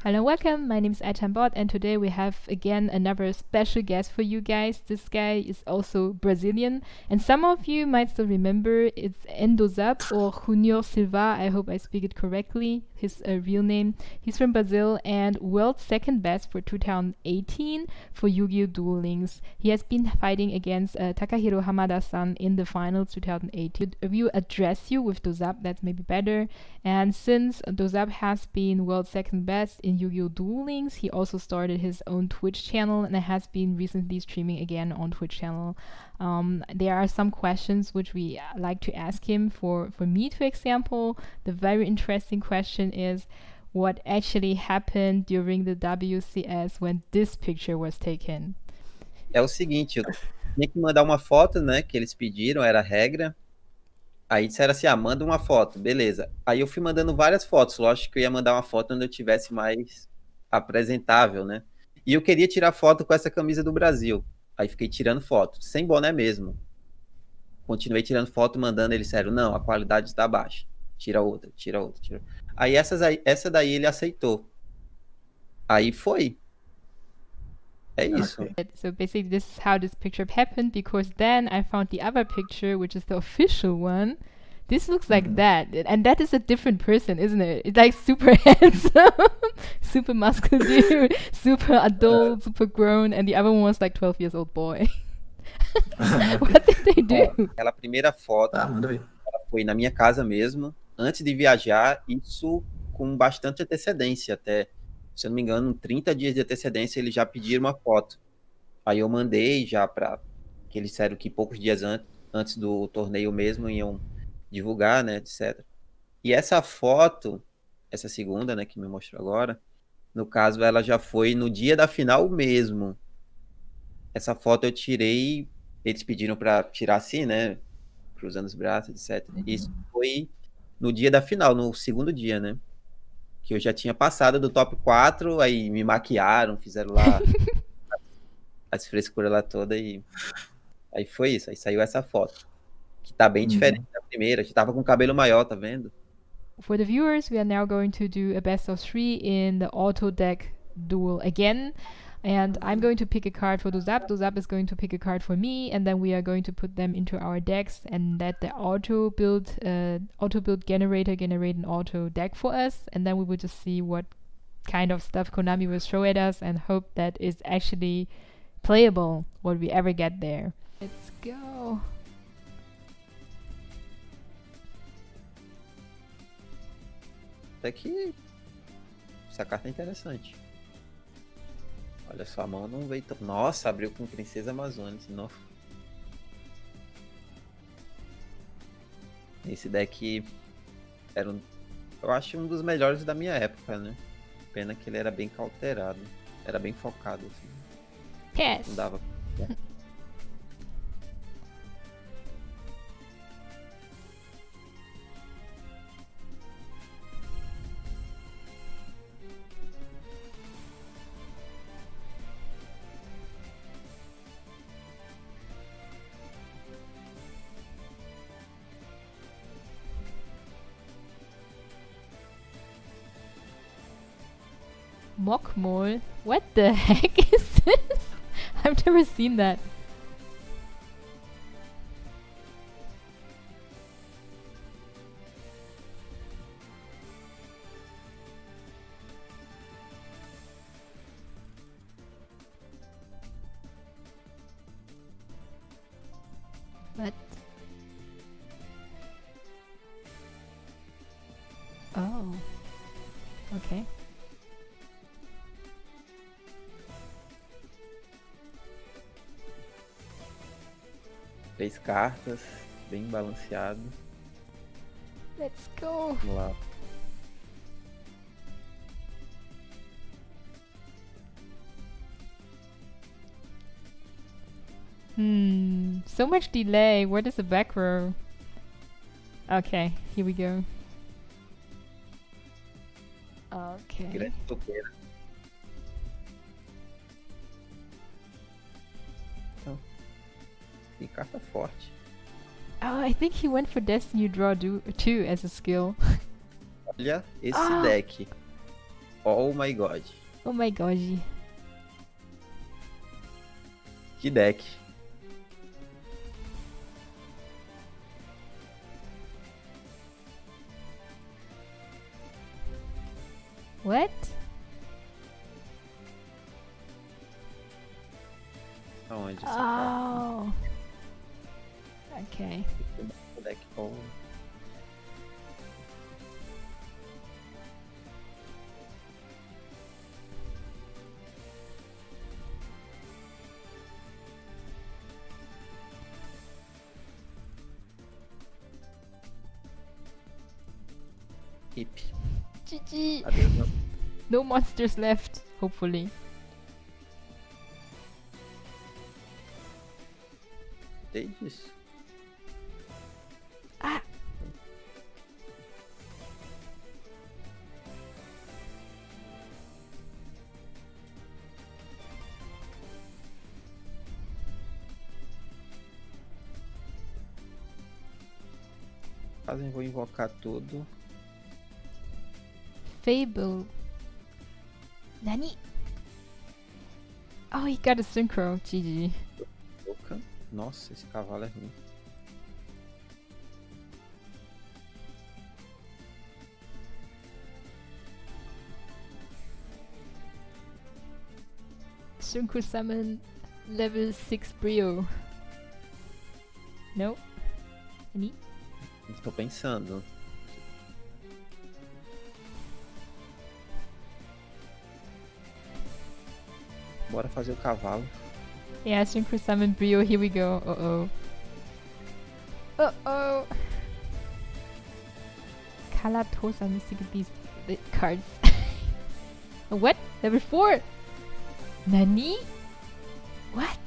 Hello, welcome. My name is Bot, and today we have again another special guest for you guys. This guy is also Brazilian, and some of you might still remember it's Ndozap or Junior Silva. I hope I speak it correctly. His real name. He's from Brazil and world second best for 2018 for Yu-Gi-Oh! Duel Links. He has been fighting against Takahiro Hamada-san in the finals 2018. We address you with Ndozap. That's maybe better. And since Ndozap has been world second best in Yu-Gi-Oh! Duel Links, he also started his own Twitch channel and has been recently streaming again on Twitch channel. There are some questions which we like to ask him. For me, for example, the very interesting question is what actually happened during the WCS when this picture was taken. É o seguinte, eu tinha que mandar uma foto, né, que eles pediram, era a regra. Aí disseram assim, manda uma foto, beleza. Aí eu fui mandando várias fotos, lógico que eu ia mandar uma foto onde eu tivesse mais apresentável, né? E eu queria tirar foto com essa camisa do Brasil. Aí fiquei tirando foto, sem boné mesmo. Continuei tirando foto, mandando, ele sério, não, a qualidade está baixa. Tira outra, tira outra, tira outra. Aí essa daí ele aceitou. Aí foi. É isso. Okay. So basically this is how this picture happened, because then I found the other picture, which is the official one. This looks like that, and that is a different person, isn't it? It's like super handsome, super muscular dude, super adult, super grown, and the other one was like 12 years old boy. What did they do? Aquela primeira foto foi na minha casa mesmo, antes de viajar, isso com bastante antecedência até. Se eu não me engano, 30 dias de antecedência eles já pediram uma foto. Aí eu mandei já para que eles disseram que poucos dias antes do torneio mesmo iam divulgar, né, etc. E essa foto, essa segunda, né, que me mostrou agora, no caso ela já foi no dia da final mesmo. Essa foto eu tirei, eles pediram para tirar assim, né, cruzando os braços, etc. Isso foi no dia da final, no segundo dia, né? Que eu já tinha passado do top 4, aí me maquiaram, fizeram lá as frescuras lá toda e aí foi isso, aí saiu essa foto. Que tá bem diferente da primeira, que tava com o cabelo maior, tá vendo? For the viewers, we are now going to do a best of 3 in the Autodeck Duel again. And I'm going to pick a card for Ndozap. Ndozap is going to pick a card for me, and then we are going to put them into our decks and let the auto build generator generate an auto deck for us, and then we will just see what kind of stuff Konami will throw at us and hope that is actually playable what we ever get there. Let's go. Até que essa carta é interessante. Olha só, a mão não veio tão... Nossa, abriu com Princesa Amazonas. Não. Esse deck era eu acho um dos melhores da minha época, né? Pena que ele era bem cauterado. Era bem focado, assim. Yes. Não dava. Mockmole? What the heck is this? I've never seen that. What? Oh. Okay. Três cartas, bem balanceado. Let's go. Vamos lá. So much delay. What is the back row? Okay, here we go. Okay. Grande toqueira. Então, que carta forte. Oh, I think he went for Destiny Draw 2 as a skill. Olha esse deck. Oh my god. Oh my gosh. Que deck. What? Aonde essa Oh. Okay. carta? O deck bom. Hip. GG. Adeus, não. No monsters left, hopefully. Sei disso. Ah. Caso eu vou invocar tudo. Fable. Nani? Oh, he got a synchro. GG. Boca. Nossa, esse cavalo é ruim. Synchro summon level 6 Brio. No? Nani? Estou pensando. Bora fazer o cavalo. Yeah, synchro summon Brio. Here we go. Uh-oh. Uh-oh. Kalatosa needs to get these cards. What? Level 4? Nani? What?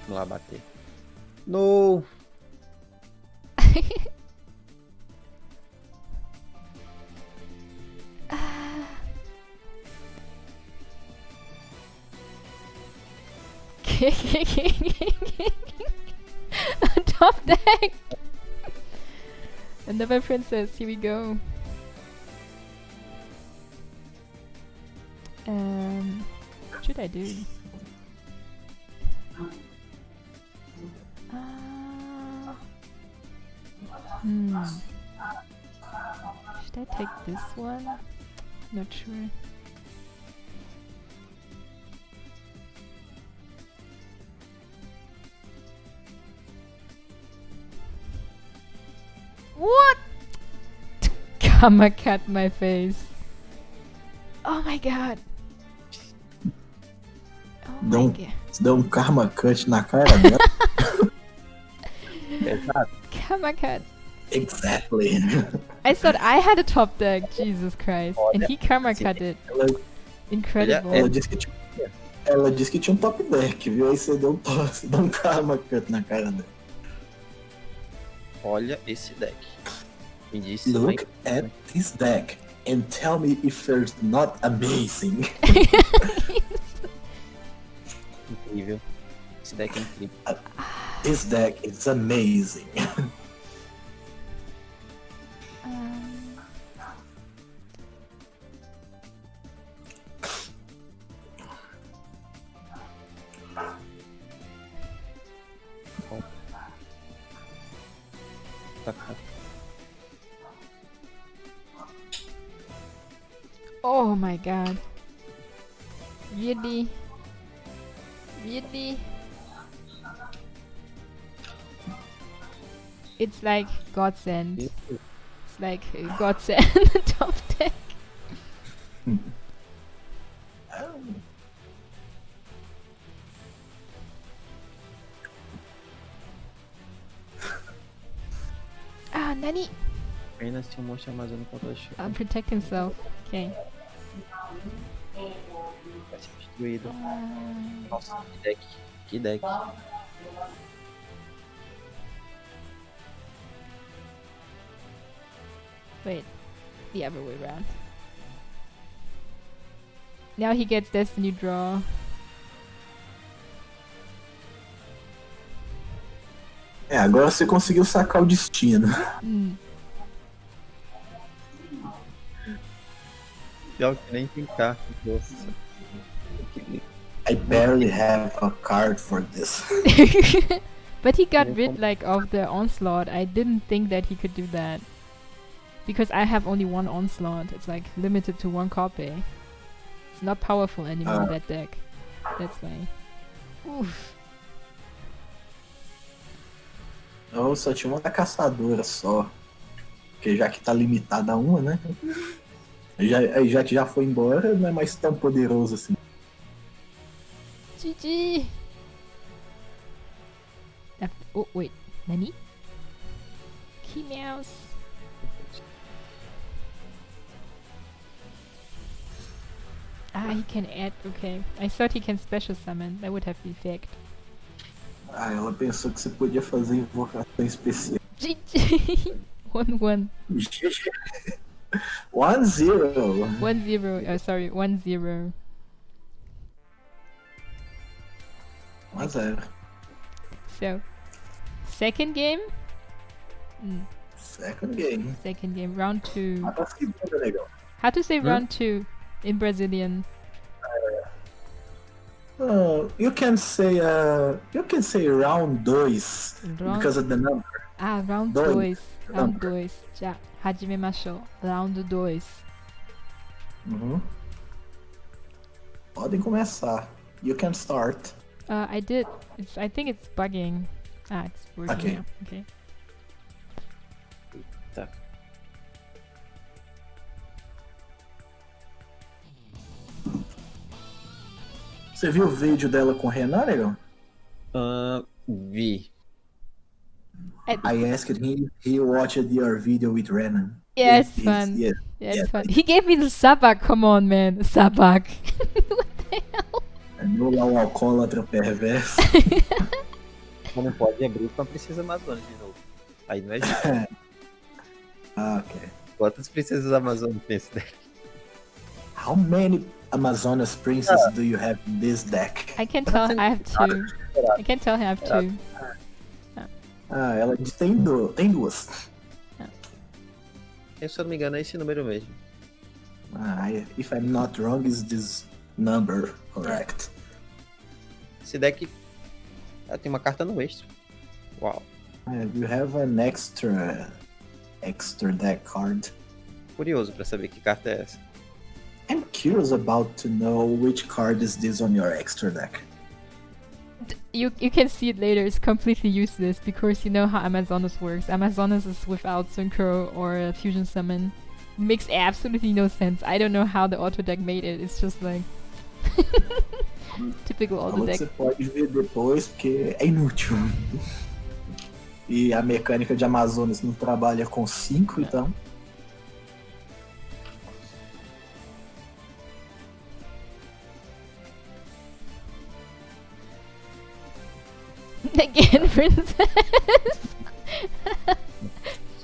Vamos lá bater. No! Top deck! Another princess, here we go. What should I do? Should I take this one? Not sure. What? Karma cut my face. Oh my god. Oh my god. Deu um karma cut na cara dela. Exato. Karma cut. Exactly. I thought I had a top deck. Jesus Christ. And he karma cut it. Incredible. Ela disse que tinha um top deck, viu? Aí você deu um karma cut na cara dela. Olha esse deck. Me disse Look at this deck and tell me if it's not amazing. Incrível. Esse deck é incrível. This deck is amazing. Oh my god. Really? Really? It's like godsend. It's like godsend top deck. Ah, Nani! Apenas se um monstro amazônico contra Protect himself. Okay. vai ser destruído. Nossa, que deck. Que deck. Wait, the other way around. Now he gets Destiny Draw. Agora você conseguiu sacar o destino. Pior que nem tem carta. Nossa. I barely have a card for this. But he got rid like of the onslaught. I didn't think that he could do that. Because I have only one onslaught. It's like limited to one copy. It's not powerful anymore, that deck. That's why. Oof. Eu só tinha uma caçadora só. Porque já que tá limitada a uma, né? Já que já foi embora, não é mais tão poderoso assim. GG! Oh, wait. Nani? Key mouse. Ah, he can add. Okay. I thought he can special summon. That would have the effect. Ela pensou que você podia fazer invocação especial. GG! 1-1. 1-0. 1-0. Oh, sorry. 1-0. 1-0. So, second game? Second game. Second game. Round 2. Ah, tá segunda, legal. How to say round 2 in Brazilian? You can say round 2 because of the number. Ah, round 2. Round 2. Já. Hajimemashou. Round 2. Podem começar. You can start. I did. I think it's bugging. Ah, it's working Okay. now. Okay. Tá. Você viu o vídeo dela com o Renan, legal? Vi. I asked him, he watched your video with Renan. Yeah, it's fun. Yes. Yeah, it's fun. He gave me the sabak. Come on, man. The sabak. What the hell? Andou lá um alcoólatra perverso. Só não pode abrir com a Princesa Amazônia de novo. Aí não é justo. Ok. Quantas princesas Amazônicas tem esse deck? How many Amazonas princesses do you have in this deck? I can tell I have 2. I can tell I have 2. Ela diz tem duas. Eu, se eu não me engano, é esse número mesmo. If I'm not wrong, is this number correct? Esse deck tem uma carta no extra. Uau. You have an extra deck card. Curioso pra saber que carta é essa. I'm curious about to know which card is this on your extra deck. You can see it later. It's completely useless because you know how Amazonas works. Amazonas is without Synchro or a Fusion Summon. It makes absolutely no sense. I don't know how the Autodeck made it. It's just like typical Autodeck. Você pode ver depois porque é inútil. E a mecânica de Amazonas não trabalha com 5, então. Again, princess.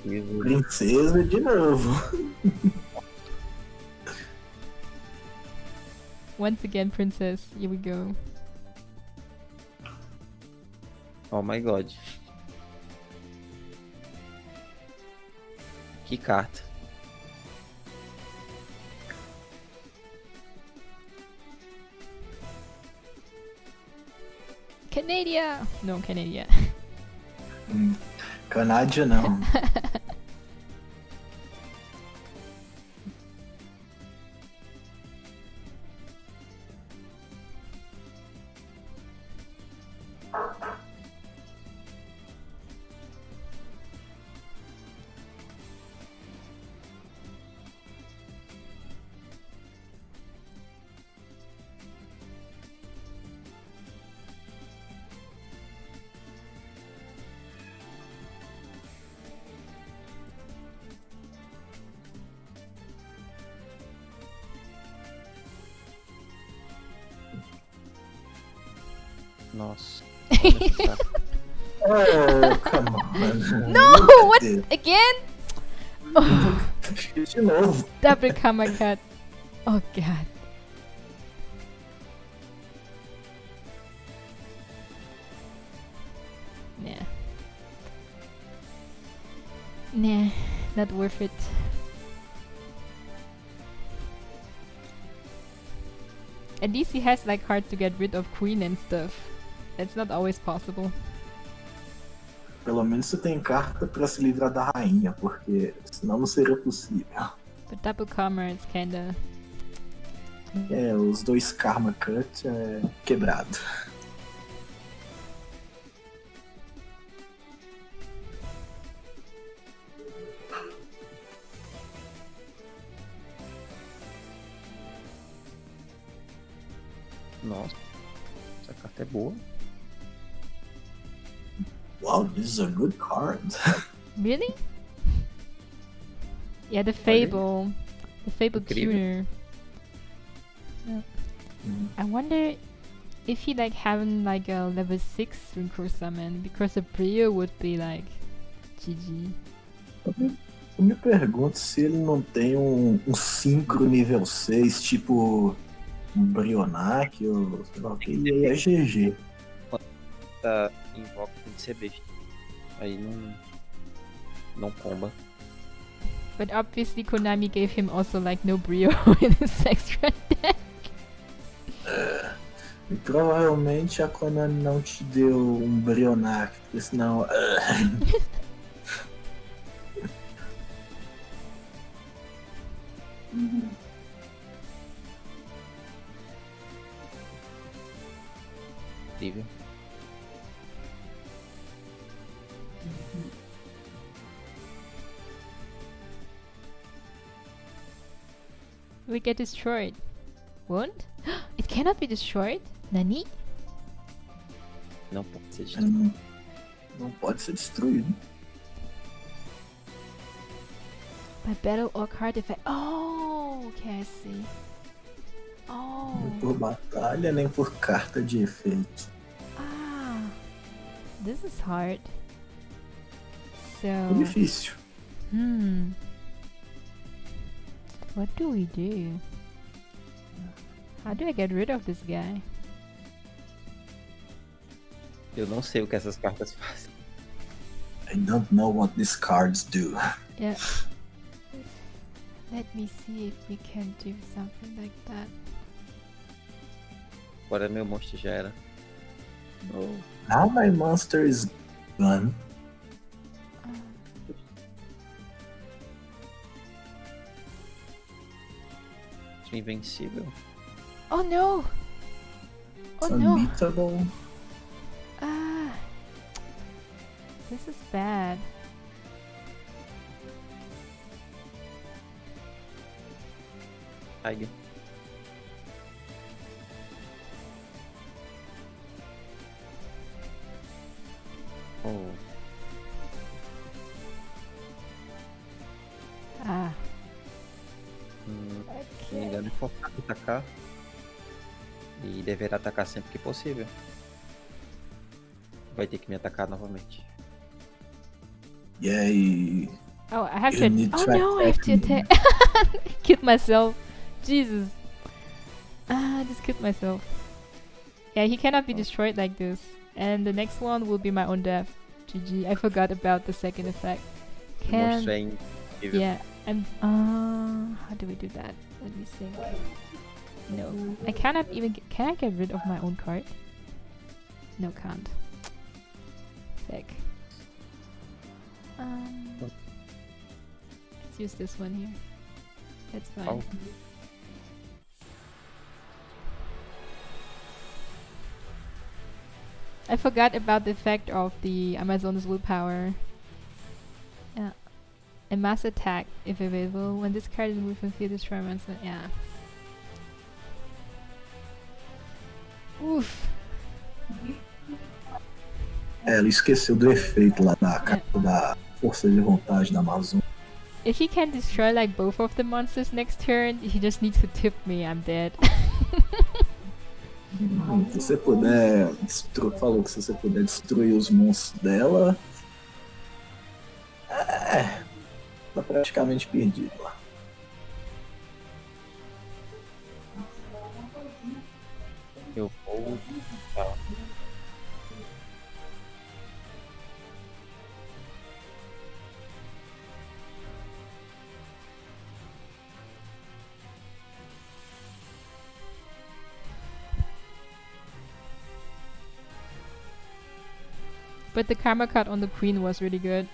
Princesa de novo. Once again, princess. Here we go. Oh my god. Que carta. Canada. No, Canada. Canádia não. Nossa. Oh, come on. No, what again? Oh, De novo. double karma cut. Oh god. Yeah. Nah, not worth it. At least he has like cards to get rid of queen and stuff. That's not always possible. Pelo menos você tem carta pra se livrar da rainha, porque senão não seria possível. But double karma is kinda... É, os 2 Karma Cut é quebrado. Nossa, essa carta é boa. Wow, this is a good card. Really? Yeah, the Fable. The Fable Incrível. tuner. I wonder if he like having like a level 6 Rincore summon, because a Brio would be like GG. Eu me pergunto se ele não tem um Synchro nível 6, tipo um Brionac ou sei lá o que, e aí é GG. Tá, invoca tem que ser besta. Aí não comba. But obviously Konami gave him also like no Brio in his extra deck. E provavelmente a Konami não te deu um Brionac, porque senão. Incrível. We get destroyed. Won't? It cannot be destroyed? Nani? Não pode ser de Não pode ser destruído. By battle or card effect. Oh, okay, I see. Oh. Nem por batalha, nem por carta de efeito. Ah. This is hard. So. É difícil. What do we do? How do I get rid of this guy? Eu não sei o que essas cartas fazem. I don't know what these cards do. Yeah. Let me see if we can do something like that. Agora meu monstro já era. Oh. Now my monster is gone. Invencível. Oh no! Oh It's no! unbeatable. Ah! This is bad. Tiger. Oh. Ah. Se não me engano, focar em atacar. E deverá atacar sempre que possível. Vai ter que me atacar novamente. Yeah, e Oh, I have You to. need Oh to no, I have to attack attack. Killed myself. Jesus. Ah, I just killed myself. Yeah, he cannot be destroyed like this. And the next one will be my own death. GG. I forgot about the second effect. O monstro é incrível. Yeah. I'm. How do we do that? Let me think. No, I cannot even. Can I get rid of my own card? No, can't. Sick. Let's use this one here. That's fine. Oh. I forgot about the effect of the Amazon's willpower. Yeah. A mass attack, if available. When this card is moved from field, destroy monster. Yeah. Oof. ela esqueceu do efeito lá da carta da força de vontade da Amazon. If he can destroy like both of the monsters next turn, he just needs to tip me. I'm dead. Se você puder falou que se você puder destruir os monstros dela, tá praticamente perdido lá. Eu vou. Tá. But the karma card on the queen was really good.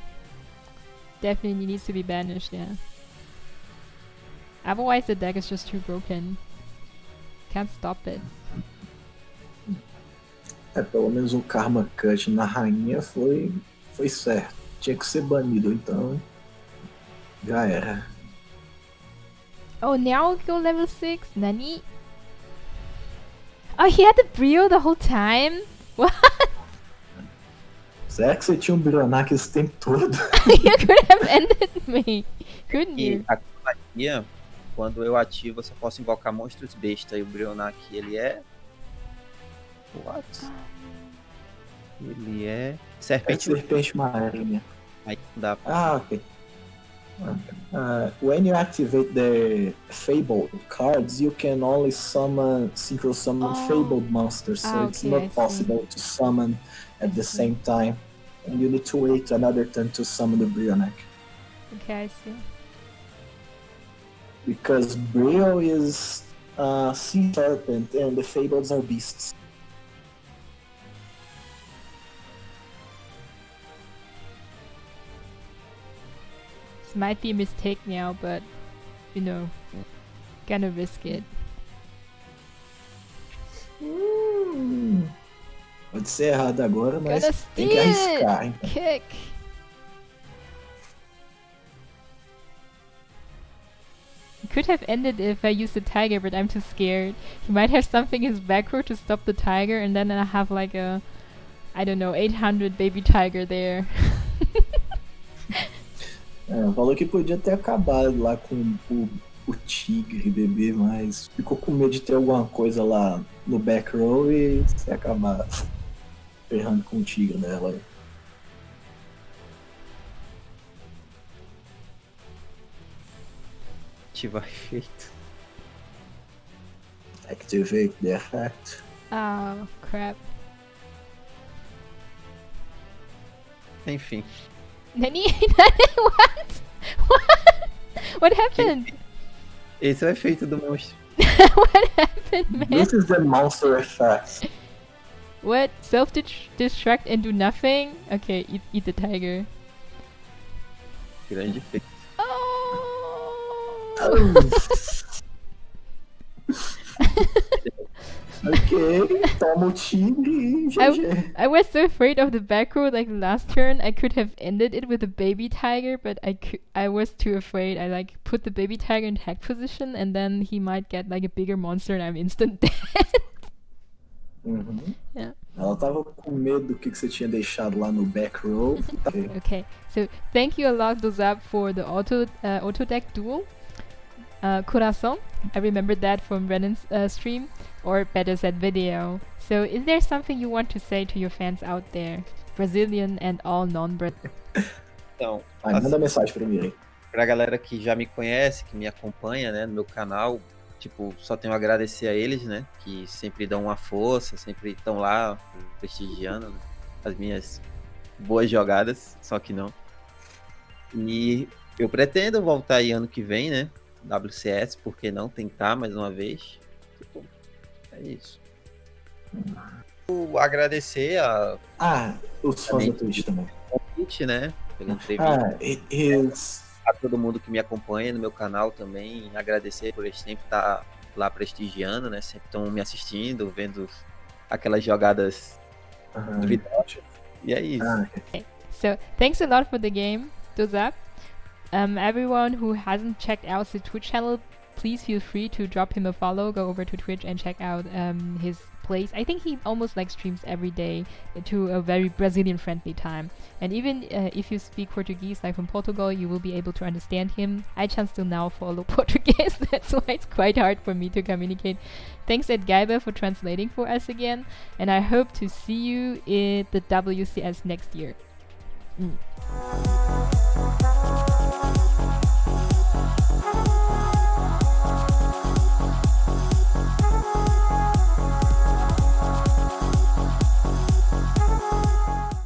Definitely needs to be banished, yeah. Otherwise the deck is just too broken. Can't stop it. Pelo menos o Karma Cut na rainha foi certo. Tinha que ser banido, então já era. Oh, now go level 6? Nani? Oh, he had the Brio the whole time? What? Será que você tinha um Brionac esse tempo todo? You could have ended me, couldn't E you? a magia, quando eu ativo, eu só posso invocar monstros besta. E o Brionac, ele é... What? Ele é... Serpente marinha. Aí não dá pra... Okay. When you activate the Fabled cards, you can only synchro summon Fabled monsters, so it's okay, I not possible to summon at the same time. And you need to wait another turn to summon the Brionac. Okay, I see. Because Brio is Sea Serpent and the Fableds are beasts. This might be a mistake now, but you know, gonna risk it. Pode ser errado agora, mas Gonna tem que arriscar, hein? Kick. It could have ended if I used the tiger, but I'm too scared. He might have something in his back row to stop the tiger, and then I have like a, I don't know, 800 baby tiger there. Falou que podia ter acabado lá com o tigre bebê, mas ficou com medo de ter alguma coisa lá no back row e se acabar ferrando com o tigre dela. Ativar efeito. Activate the effect. Oh, crap. Enfim. Nani? What? What? What happened? Esse é o efeito do monstro. What happened, man? This is the monster effect. What? Self-destruct and do nothing? Okay, eat the tiger. Grande efeito. Oh! Ok, toma o tigre e GG. I was so afraid of the back row, like last turn I could have ended it with a baby tiger, but I was too afraid. I like put the baby tiger in hack position and then he might get like a bigger monster and I'm instant dead. Yeah. Ela tava com medo do que você tinha deixado lá no back row. Okay, so thank you a lot, Ndozap, for the Autodeck Duel. Corazon, I remembered that from Brennan's stream, or better said video. So is there something you want to say to your fans out there, Brazilian and all non-Brazilian? Então, Manda mensagem primeiro aí. Pra galera que já me conhece, que me acompanha, né, no meu canal, tipo, só tenho a agradecer a eles, né, que sempre dão uma força, sempre estão lá prestigiando, né, as minhas boas jogadas, só que não. E eu pretendo voltar aí ano que vem, né, WCS, por que não tentar mais uma vez? Tipo, é isso. Vou agradecer a... os fãs da Twitch também. Convite, né, pela entrevista. A todo mundo que me acompanha no meu canal também, agradecer por eles sempre estar lá prestigiando, né, sempre estão me assistindo, vendo aquelas jogadas duvidosas. E é isso. Okay. So, thanks a lot for the game, Ndozap. Everyone who hasn't checked out his Twitch channel, please feel free to drop him a follow, go over to Twitch and check out his plays. I think he almost like streams every day to a very Brazilian friendly time. And even if you speak Portuguese, like from Portugal, you will be able to understand him. I chance to now follow Portuguese, that's why it's quite hard for me to communicate. Thanks Ed Geiber for translating for us again, and I hope to see you at the WCS next year.